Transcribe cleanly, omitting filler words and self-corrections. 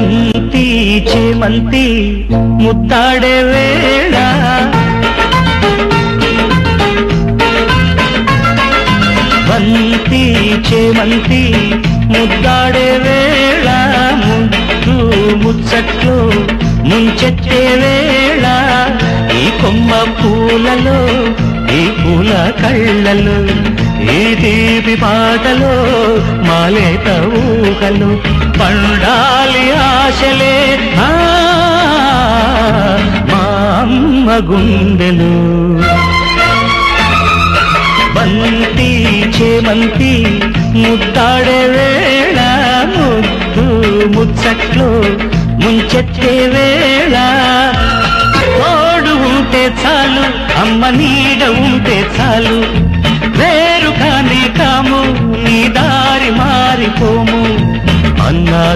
బంతి చేమంతి ముద్దాడే వేళ బంతి చేమంతి ముద్దాడే వేళ ముద్దు ముచ్చట్లు ముంచెత్తే వేళ ఈ కొమ్మ పూలలో ఈ పూల కళ్ళలో ఈ తీపి పాటలో మాలేత ఊహలు పండాలి ఆశలే మా అమ్మ గుండెలు బంతి చేమంతి ముద్దాడే వేళ ముద్దు ముచ్చట్లు ముంచెత్తే వేళ తోడు ఉంటే చాలు అమ్మ నీడ ఉంటే చాలు వేరు కానే కాము నీ దారి మారిపోము అన్నదా